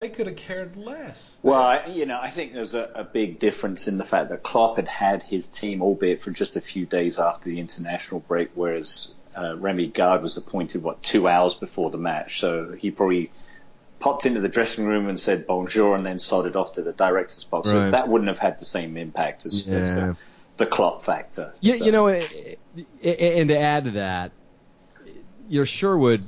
They could have cared less. Well, I think there's a big difference in the fact that Klopp had his team, albeit for just a few days after the international break, whereas Remy Gard was appointed, 2 hours before the match. So he probably popped into the dressing room and said bonjour and then sodded off to the director's box. Right. So that wouldn't have had the same impact as the Klopp factor. Yeah, so. And to add to that, Sherwood,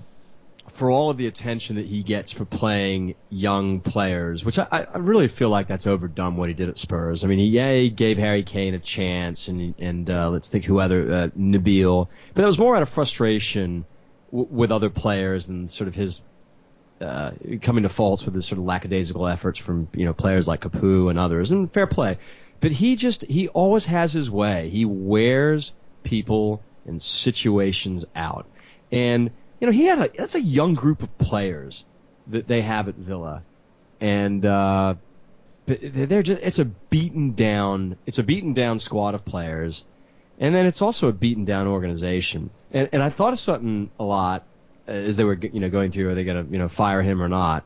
for all of the attention that he gets for playing young players, which I really feel like that's overdone what he did at Spurs. I mean, he gave Harry Kane a chance, and let's think who other, Nabil. But that was more out of frustration with other players and sort of his coming to faults with his sort of lackadaisical efforts from players like Capu and others, and fair play. But he always has his way. He wears people and situations out. And that's a young group of players that they have at Villa, and it's a beaten down squad of players, and then it's also a beaten down organization. And I thought of something a lot as they were going through, are they going to fire him or not?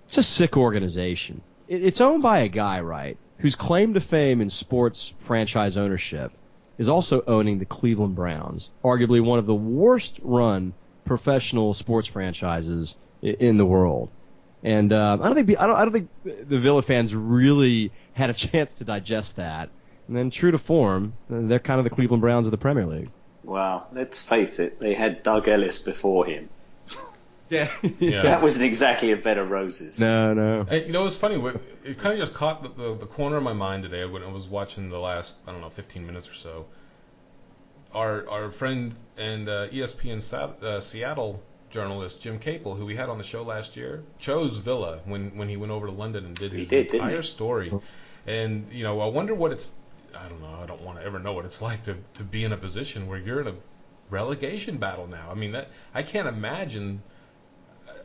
It's a sick organization. It's owned by a guy, right, whose claim to fame in sports franchise ownership is also owning the Cleveland Browns, arguably one of the worst run professional sports franchises in the world. And I don't think the Villa fans really had a chance to digest that. And then, true to form, they're kind of the Cleveland Browns of the Premier League. Well, let's face it, they had Doug Ellis before him. Yeah. That wasn't exactly a bed of roses. No. And, it's funny. It kind of just caught the corner of my mind today when I was watching the last, 15 minutes or so. Our friend and ESPN Seattle journalist Jim Capel, who we had on the show last year, chose Villa when he went over to London and did his entire story. And I wonder what it's. I don't know. I don't want to ever know what it's like to be in a position where you're in a relegation battle now. I mean, I can't imagine.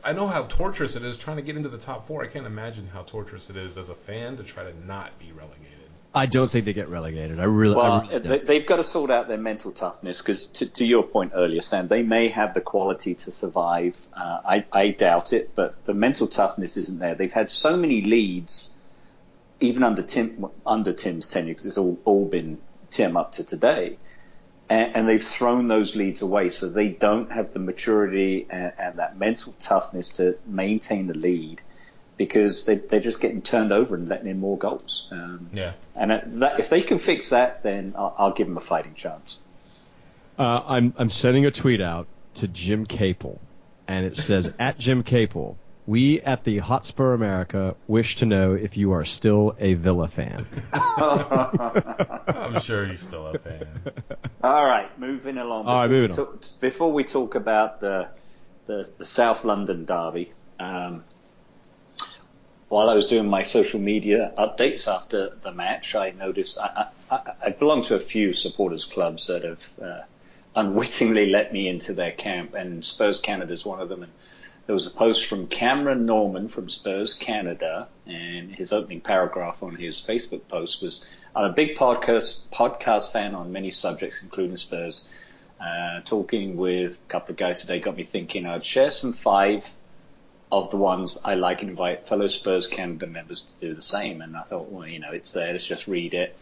I know how torturous it is trying to get into the top four. I can't imagine how torturous it is as a fan to try to not be relegated. I don't think they get relegated. They've got to sort out their mental toughness because, to your point earlier, Sam, they may have the quality to survive. I doubt it, but the mental toughness isn't there. They've had so many leads, even under Tim's tenure, because it's all been Tim up to today, and they've thrown those leads away. So they don't have the maturity and that mental toughness to maintain the lead, because they're just getting turned over and letting in more goals. And if they can fix that, then I'll give them a fighting chance. I'm sending a tweet out to Jim Capel, and it says, at Jim Capel, we at the Hotspur America wish to know if you are still a Villa fan. I'm sure he's still a fan. All right, moving along. Before we talk about the South London derby, while I was doing my social media updates after the match, I noticed I belong to a few supporters clubs that have unwittingly let me into their camp, and Spurs Canada is one of them. And there was a post from Cameron Norman from Spurs Canada, and his opening paragraph on his Facebook post was, "I'm a big podcast fan on many subjects, including Spurs. Talking with a couple of guys today got me thinking I'd share some 5 of the ones I like and invite fellow Spurs Canada members to do the same." And I thought, well, it's there, let's just read it.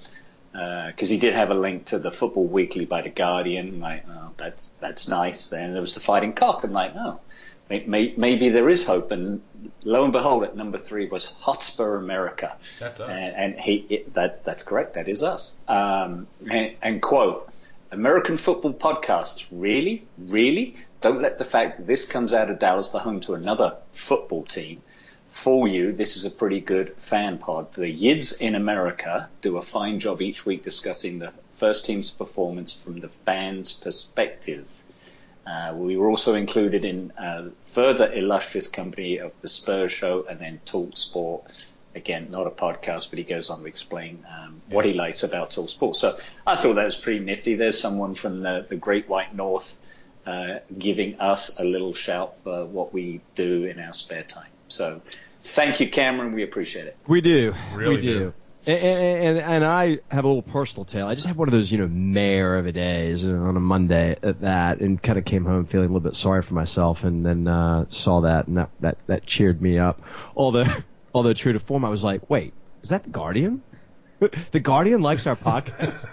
Because he did have a link to the Football Weekly by The Guardian. I'm like, oh, that's nice. Then there was the Fighting Cock. I'm like, oh, maybe there is hope. And lo and behold, at number 3 was Hotspur America. That's us. And that's correct, that is us. And quote, "American football podcasts, really? Don't let the fact that this comes out of Dallas, the home to another football team, fool you. This is a pretty good fan pod. The Yids in America do a fine job each week discussing the first team's performance from the fans' perspective. We were also included in further illustrious company of the Spurs Show and then Talk Sport." Again, not a podcast, but he goes on to explain what he likes about Talk Sport. So I thought that was pretty nifty. There's someone from the Great White North giving us a little shout for what we do in our spare time. So thank you, Cameron. We appreciate it. We do. Really we do. And I have a little personal tale. I just had one of those, mare of a days on a Monday at that, and kind of came home feeling a little bit sorry for myself, and then saw that, and that cheered me up. Although although true to form, I was like, wait, is that the Guardian? The Guardian likes our podcast?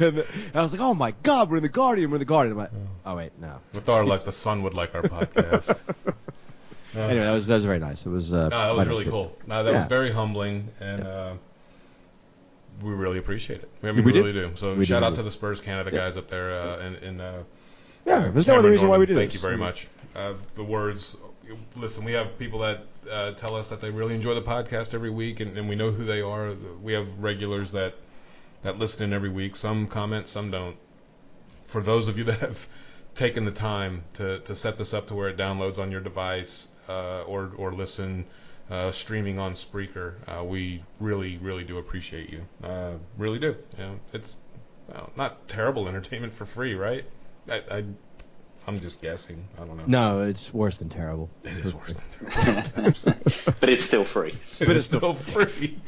And I was like, oh my God, we're in the Guardian. I'm like, oh wait, no. With our luck, the Sun would like our podcast. Anyway, that was very nice. It was. No, that was really cool. No, that was very humbling, and we really appreciate it. I mean, we really do. So shout out to the Spurs Canada guys up there there's no other reason why we do this. Thank you very much. The words. Listen, we have people that tell us that they really enjoy the podcast every week, and we know who they are. We have regulars that listen in every week. Some comment, some don't. For those of you that have taken the time to set this up to where it downloads on your device or listen streaming on Spreaker, we really, really do appreciate you. Really do. It's not terrible entertainment for free, right? I'm just guessing. I don't know. No, it's worse than terrible. It is worse than terrible. But it's still free. But it's still free.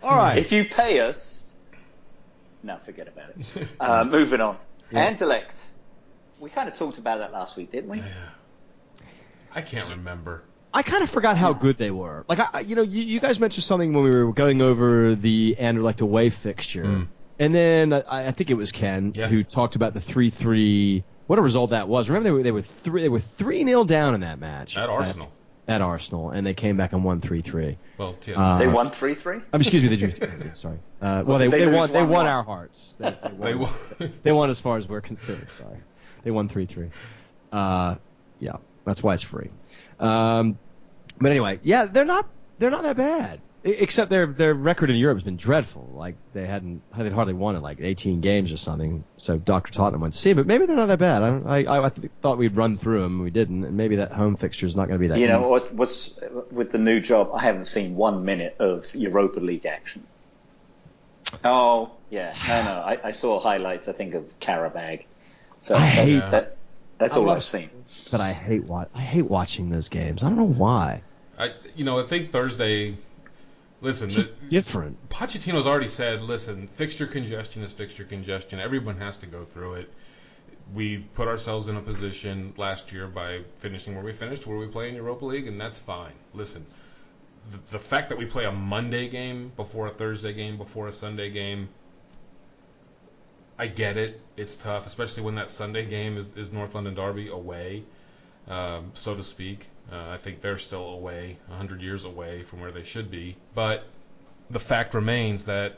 All right. If you pay us, no, forget about it. Moving on. Yeah. Anderlecht. We kind of talked about that last week, didn't we? Yeah. I can't remember. I kind of forgot how good they were. Like, you guys mentioned something when we were going over the Anderlecht away fixture. And then I think it was Ken who talked about the 3-3. What a result that was! Remember, they were 3-0 down in that match at Arsenal. At Arsenal, and they came back and won 3-3. Well, they won 3-3. Excuse me, they drew. Sorry. Well, they won our hearts. They won as far as we're concerned. Sorry, they won 3-3. Yeah, that's why it's free. But anyway, yeah, they're not that bad. Except their record in Europe has been dreadful. Like they'd hardly won in like 18 games or something. So Dr. Tottenham went to see, but maybe they're not that bad. I thought we'd run through them, we didn't, and maybe that home fixture is not going to be that. You know what's with the new job? I haven't seen 1 minute of Europa League action. Oh yeah, no. I saw highlights. I think of Karabag. So that's all I've seen. But I hate watching those games. I don't know why. I think Thursday. Listen, different. Pochettino's already said, listen, fixture congestion is fixture congestion. Everyone has to go through it. We put ourselves in a position last year by finishing where we finished, where we play in Europa League, and that's fine. Listen, the fact that we play a Monday game before a Thursday game before a Sunday game, I get it. It's tough, especially when that Sunday game is North London Derby away, so to speak. I think they're still away, 100 years away from where they should be. But the fact remains that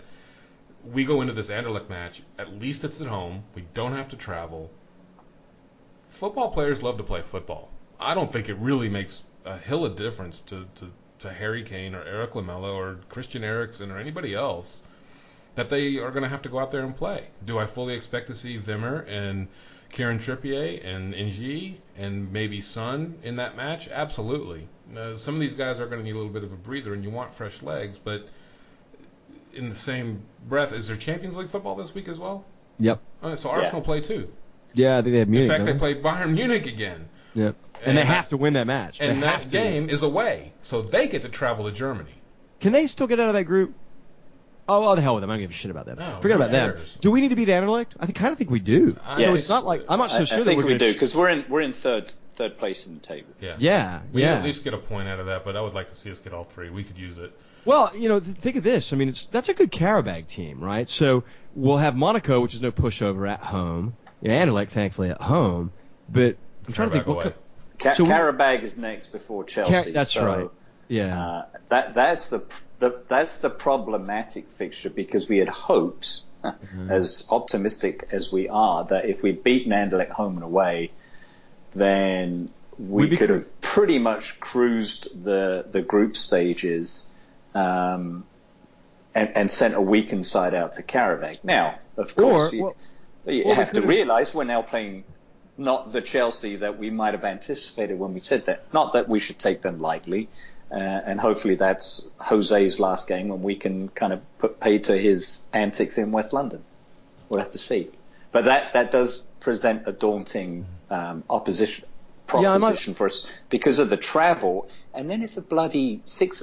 we go into this Anderlecht match, at least it's at home. We don't have to travel. Football players love to play football. I don't think it really makes a hill of difference to Harry Kane or Eric Lamela or Christian Eriksen or anybody else that they are going to have to go out there and play. Do I fully expect to see Wimmer and Kieran Trippier and Ng and maybe Son in that match? Absolutely. Some of these guys are going to need a little bit of a breather, and you want fresh legs, but in the same breath, is there Champions League football this week as well? Yep. So Arsenal play too. Yeah, I think they have Munich. In fact, they play Bayern Munich again. Yep. And they have to win that match. And that game is away, so they get to travel to Germany. Can they still get out of that group? Oh, the hell with them. I don't give a shit about them. No, forget about them. Do we need to beat Anderlecht? I kind of think we do. Yes. So it's not like I'm not so sure I that think we do because we're in third place in the table. Yeah. We at least get a point out of that, but I would like to see us get all three. We could use it. Well, think of this. I mean, that's a good Karabag team, right? So we'll have Monaco, which is no pushover at home. Anderlecht, thankfully, at home. But I'm trying to think. Karabag is next before Chelsea. That's right. Yeah. That's the problematic fixture because we had hoped, as optimistic as we are, that if we'd beaten Anderlecht home and away, then we could have pretty much cruised the group stages and sent a weakened side out to Karabag. Now, of course, you have to realise we're now playing not the Chelsea that we might have anticipated when we said that. Not that we should take them lightly. And hopefully that's Jose's last game and we can kind of put pay to his antics in West London. We'll have to see. But that does present a daunting proposition for us because of the travel. And then it's a bloody 6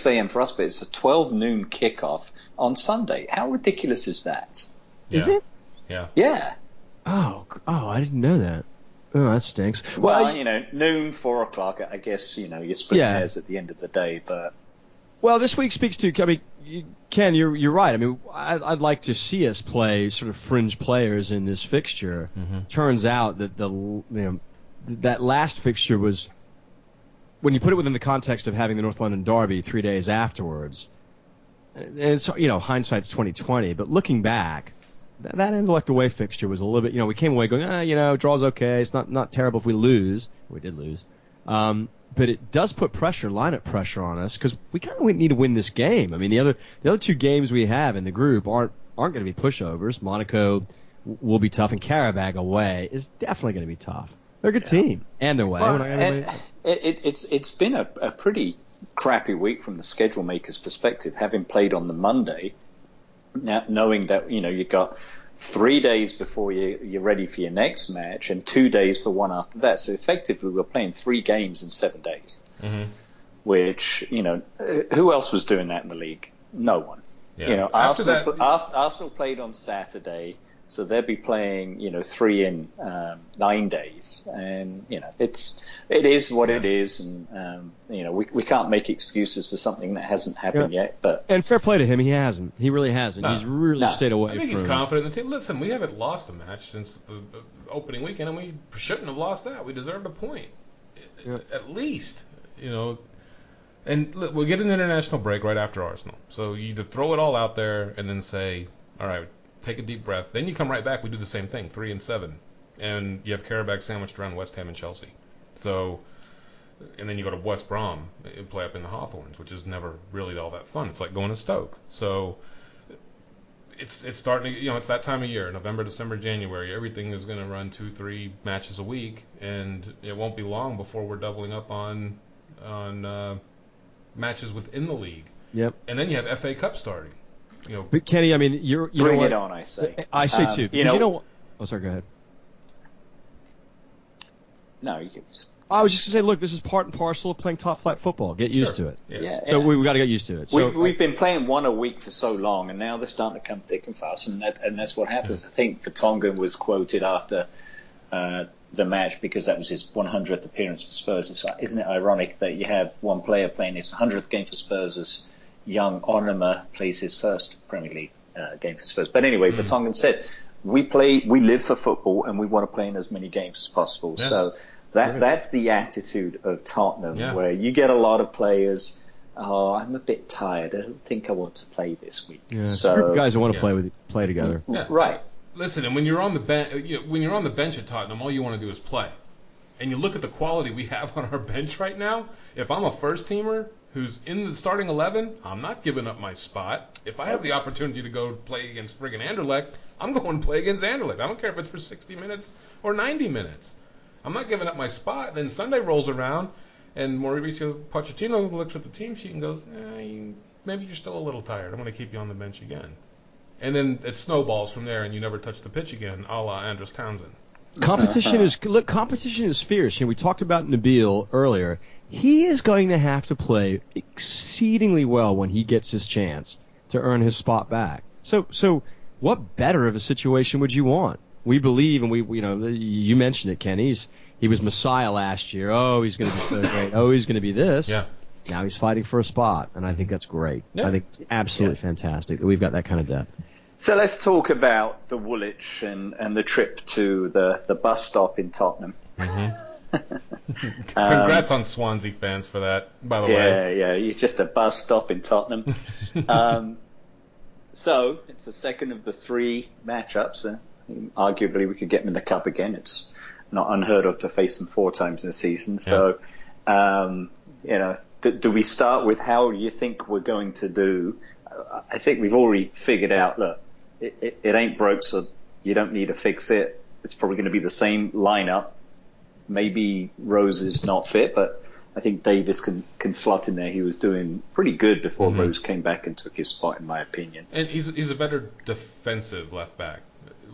a.m. for us, but it's a 12 noon kickoff on Sunday. How ridiculous is that? Yeah. Is it? Yeah. Yeah. Oh, I didn't know that. Oh, that stinks. Well, noon, 4 o'clock. I guess you split hairs at the end of the day, but. Well, this week speaks to. I mean, Ken, you're right. I mean, I'd like to see us play sort of fringe players in this fixture. Mm-hmm. Turns out that that last fixture was, when you put it within the context of having the North London Derby 3 days afterwards. And it's, hindsight's 20/20. But looking back, that Intellect away fixture was a little bit. We came away going, draw's okay. It's not terrible if we lose. We did lose. But it does put lineup pressure on us, because we kind of need to win this game. I mean, the other two games we have in the group aren't going to be pushovers. Monaco will be tough, and Karabag away is definitely going to be tough. They're a good team, and they're away. Well, it's been a pretty crappy week from the schedule maker's perspective, having played on the Monday, now knowing that you've got 3 days before you're ready for your next match, and 2 days for one after that. So effectively, we're playing 3 games in 7 days. Mm-hmm. Which who else was doing that in the league? No one. Yeah. Arsenal played on Saturday, so they'll be playing 3 in 9 days, and it is what it is, and we can't make excuses for something that hasn't happened yet. But fair play to him, he hasn't. He really hasn't. He's really stayed away. I think he's confident in the team. Listen, we haven't lost a match since the opening weekend, and we shouldn't have lost that. We deserved a point, at least. And look, we'll get an international break right after Arsenal, so you either throw it all out there and then say, all right, take a deep breath. Then you come right back. We do the same thing, 3 and 7, and you have Karabag sandwiched around West Ham and Chelsea. So, and then you go to West Brom and play up in the Hawthorns, which is never really all that fun. It's like going to Stoke. So, it's starting to, it's that time of year, November, December, January. Everything is going to run 2-3 matches a week, and it won't be long before we're doubling up on matches within the league. Yep. And then you have FA Cup starting. But Kenny, I mean, bring it on. I say. I say too. Oh, sorry. Go ahead. No, I was just going to say, look, this is part and parcel of playing top flight football. Get used to it. Yeah. So we've got to get used to it. So we've been playing one a week for so long, and now they're starting to come thick and fast, and that's what happens. I think Vertonghen was quoted after the match, because that was his 100th appearance for Spurs. It's like, isn't it ironic that you have one player playing his 100th game for Spurs as young Onoma plays his first Premier League game for Spurs? But anyway, Vertonghen said, we live for football, and we want to play in as many games as possible. Yeah. So that's the attitude of Tottenham, where you get a lot of players, I'm a bit tired, I don't think I want to play this week. Yeah. So guys who want to play together. Yeah. Right. Listen, and when you're on the bench at Tottenham, all you want to do is play. And you look at the quality we have on our bench right now. If I'm a first teamer who's in the starting 11, I'm not giving up my spot. If I have the opportunity to go play against friggin' Anderlecht, I'm going to play against Anderlecht. I don't care if it's for 60 minutes or 90 minutes. I'm not giving up my spot. Then Sunday rolls around, and Mauricio Pochettino looks at the team sheet and goes, maybe you're still a little tired. I'm going to keep you on the bench again. And then it snowballs from there, and you never touch the pitch again, a la Andros Townsend. Competition is fierce. We talked about Nabil earlier. He is going to have to play exceedingly well when he gets his chance to earn his spot back. So what better of a situation would you want? We believe, and you mentioned it, Ken. He was Messiah last year. Oh, he's going to be so great. Oh, he's going to be this. Yeah. Now he's fighting for a spot, and I think that's great. Yeah. I think it's absolutely fantastic that we've got that kind of depth. So let's talk about the Woolwich and the trip to the bus stop in Tottenham. Mm-hmm. Congrats on Swansea fans for that, by the way. Yeah, you're just a bus stop in Tottenham. So it's the second of the 3 matchups. Arguably, we could get them in the cup again. It's not unheard of to face them 4 times in a season. So, do we start with how you think we're going to do? I think we've already figured out, look, it ain't broke, so you don't need to fix it. It's probably going to be the same lineup. Maybe Rose is not fit, but I think Davis can slot in there. He was doing pretty good before Rose came back and took his spot, in my opinion. And he's a better defensive left back.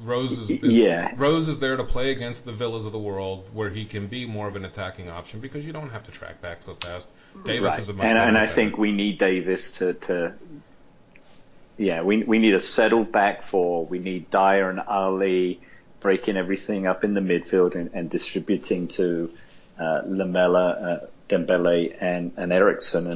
Rose is there to play against the Villas of the world, where he can be more of an attacking option, because you don't have to track back so fast. Davis is a much and I think we need Davis to we need a settled back 4. We need Dyer and Ali breaking everything up in the midfield and distributing to Lamela, Dembele, and Eriksen,